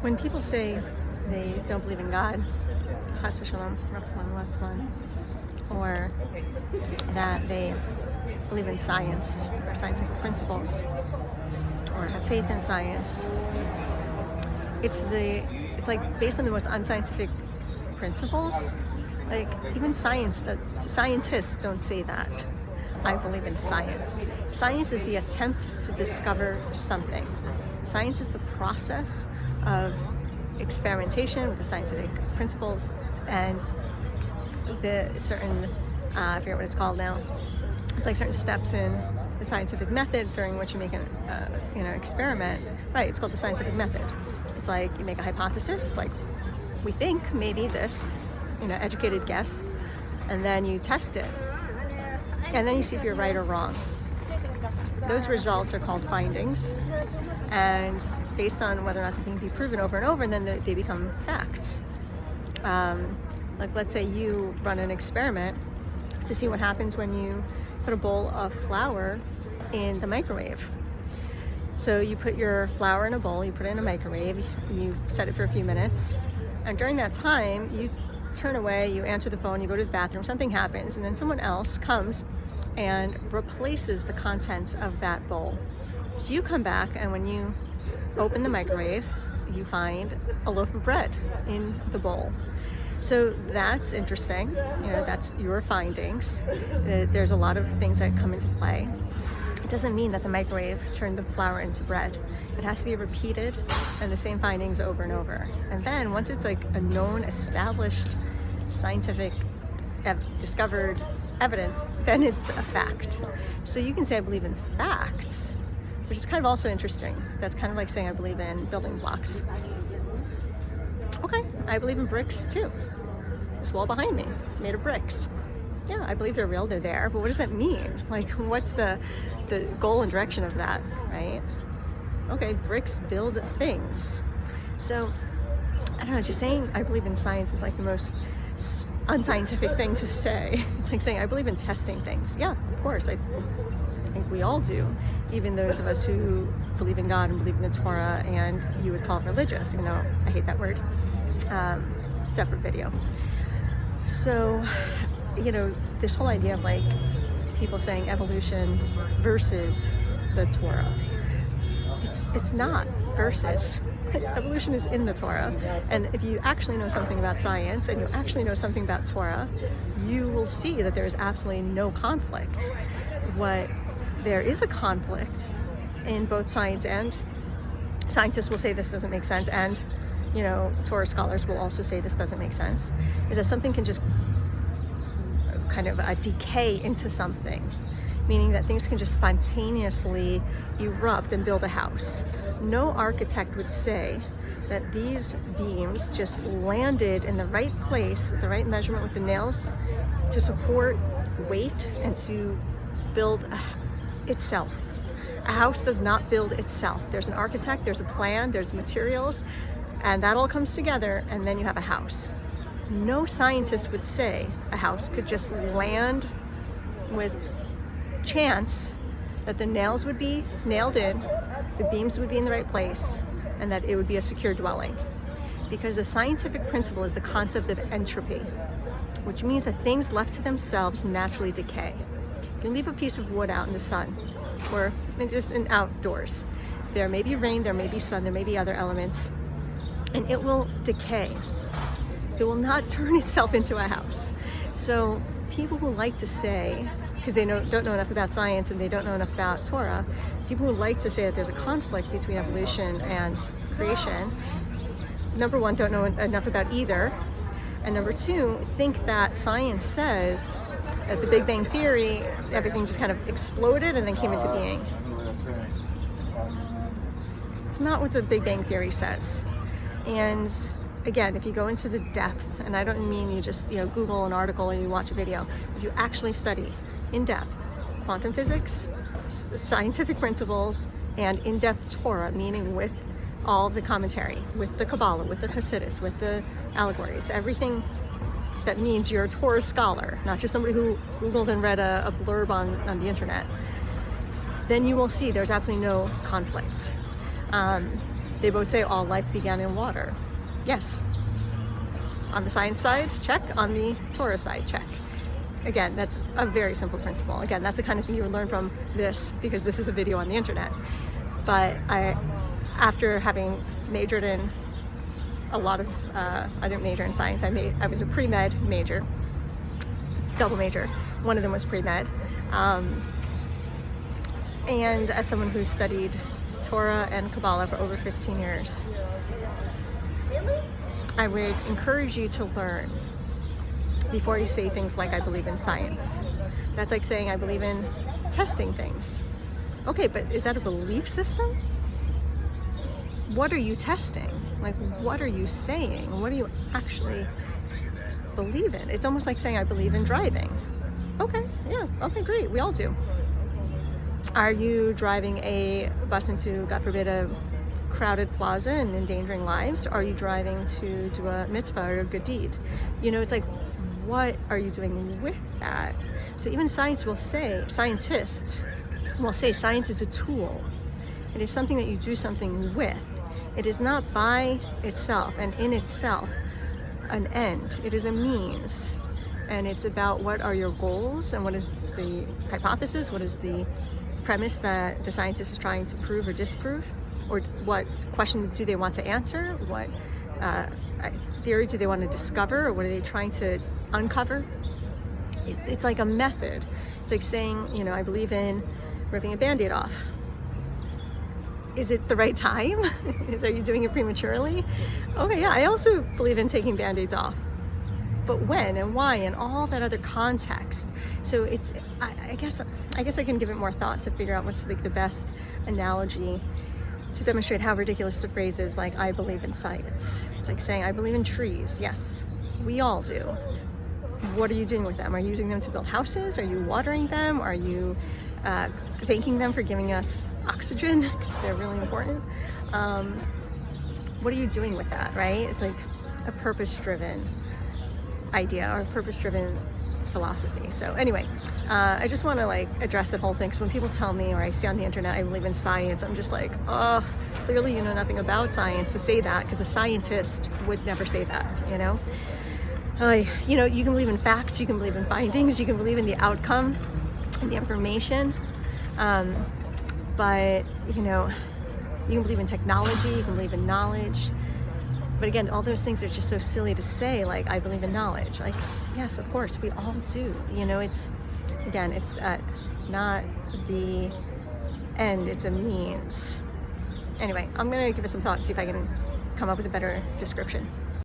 When people say they don't believe in God, Chas v'shalom, Rahman litzlan, or that they believe in science or scientific principles, or have faith in science, it's like based on the most unscientific principles. Like even scientists don't say that. I believe in science. Science is the attempt to discover something. Science is the process of experimentation with the scientific principles and the certain, I forget what it's called now. It's like certain steps in the scientific method during which you make an experiment. Right, it's called the scientific method. It's like you make a hypothesis. It's like, we think maybe this, educated guess, and then you test it. And then you see if you're right or wrong. Those results are called findings. And based on whether or not something can be proven over and over, and then they become facts. Like let's say you run an experiment to see what happens when you put a bowl of flour in the microwave. So you put your flour in a bowl, you put it in a microwave, you set it for a few minutes, and during that time you turn away, you answer the phone, you go to the bathroom, something happens, and then someone else comes and replaces the contents of that bowl. So you come back, and when you open the microwave, you find a loaf of bread in the bowl. So that's interesting. That's your findings. There's a lot of things that come into play. It doesn't mean that the microwave turned the flour into bread. It has to be repeated and the same findings over and over. And then once it's like a known, established, scientific, discovered evidence, then it's a fact. So you can say I believe in facts, which is kind of also interesting. That's kind of like saying I believe in building blocks. Okay, I believe in bricks too. This wall behind me, made of bricks. Yeah, I believe they're real, they're there, but what does that mean? Like, what's the goal and direction of that, right? Okay, bricks build things. So, I don't know, just saying I believe in science is like the most unscientific thing to say. It's like saying I believe in testing things. Yeah, of course, I think we all do. Even those of us who believe in God and believe in the Torah, and you would call it religious, even though I hate that word. It's a separate video. So, this whole idea of like people saying evolution versus the Torah. It's not versus. Evolution is in the Torah, and if you actually know something about science and you actually know something about Torah, you will see that there is absolutely no conflict. There is a conflict in both science, and scientists will say this doesn't make sense, and Torah scholars will also say this doesn't make sense, is that something can just kind of decay into something, meaning that things can just spontaneously erupt and build a house. No architect would say that these beams just landed in the right place, at the right measurement with the nails to support weight and to build itself. A house does not build itself. There's an architect, there's a plan, there's materials, and that all comes together, and then you have a house. No scientist would say a house could just land with chance, that the nails would be nailed in, the beams would be in the right place, and that it would be a secure dwelling. Because the scientific principle is the concept of entropy, which means that things left to themselves naturally decay. You leave a piece of wood out in the sun, or just outdoors. There may be rain, there may be sun, there may be other elements, and it will decay. It will not turn itself into a house. So people who like to say, because they don't know enough about science and they don't know enough about Torah, people who like to say that there's a conflict between evolution and creation, number one, don't know enough about either, and number two, think that science says that the Big Bang Theory, everything just kind of exploded and then came into being. It's not what the Big Bang Theory says. And again, if you go into the depth, and I don't mean you just Google an article and you watch a video, if you actually study in depth quantum physics, scientific principles, and in-depth Torah, meaning with all the commentary, with the Kabbalah, with the Hasidus, with the allegories, everything that means you're a Torah scholar, not just somebody who Googled and read a blurb on the internet, then you will see there's absolutely no conflict. They both say all life began in water. Yes. On the science side, check. On the Torah side, check. Again, that's a very simple principle. Again, that's the kind of thing you would learn from this, because this is a video on the internet. But after having majored in a lot of, I didn't major in science. I was a pre-med major, double major. One of them was pre-med. And as someone who studied Torah and Kabbalah for over 15 years, I would encourage you to learn before you say things like, I believe in science. That's like saying, I believe in testing things. Okay, but is that a belief system? What are you testing? Like, what are you saying? What do you actually believe in? It's almost like saying, I believe in driving. Okay, yeah, okay, great, we all do. Are you driving a bus into, God forbid, a crowded plaza and endangering lives? Are you driving to do a mitzvah or a good deed? You know, it's like, what are you doing with that? So even scientists will say science is a tool. It is something that you do something with. It is not by itself and in itself an end. It is a means. And it's about what are your goals and what is the hypothesis, what is the premise that the scientist is trying to prove or disprove, or what questions do they want to answer, what theory do they want to discover, or what are they trying to uncover. It's like a method. It's like saying, you know, I believe in ripping a Band-Aid off. Is it the right time? Are you doing it prematurely? Okay, yeah, I also believe in taking Band-Aids off. But when and why and all that other context. So it's, I guess I can give it more thought to figure out what's like the best analogy to demonstrate how ridiculous the phrase is, like, I believe in science. It's like saying, I believe in trees. Yes, we all do. What are you doing with them? Are you using them to build houses? Are you watering them? Are you thanking them for giving us oxygen? Because they're really important. What are you doing with that, right? It's like a purpose-driven idea or a purpose-driven philosophy. So anyway, I just want to like address that whole thing, because when people tell me, or I see on the internet, I believe in science, I'm just like, oh, clearly you know nothing about science to say that, because a scientist would never say that, you know? You know, you can believe in facts, you can believe in findings, you can believe in the outcome and the information, but you know, you can believe in technology, you can believe in knowledge. But again, all those things are just so silly to say, like, I believe in knowledge. Like, yes, of course, we all do. You know, it's, again, it's not the end, it's a means. Anyway, I'm going to give it some thought, see if I can come up with a better description.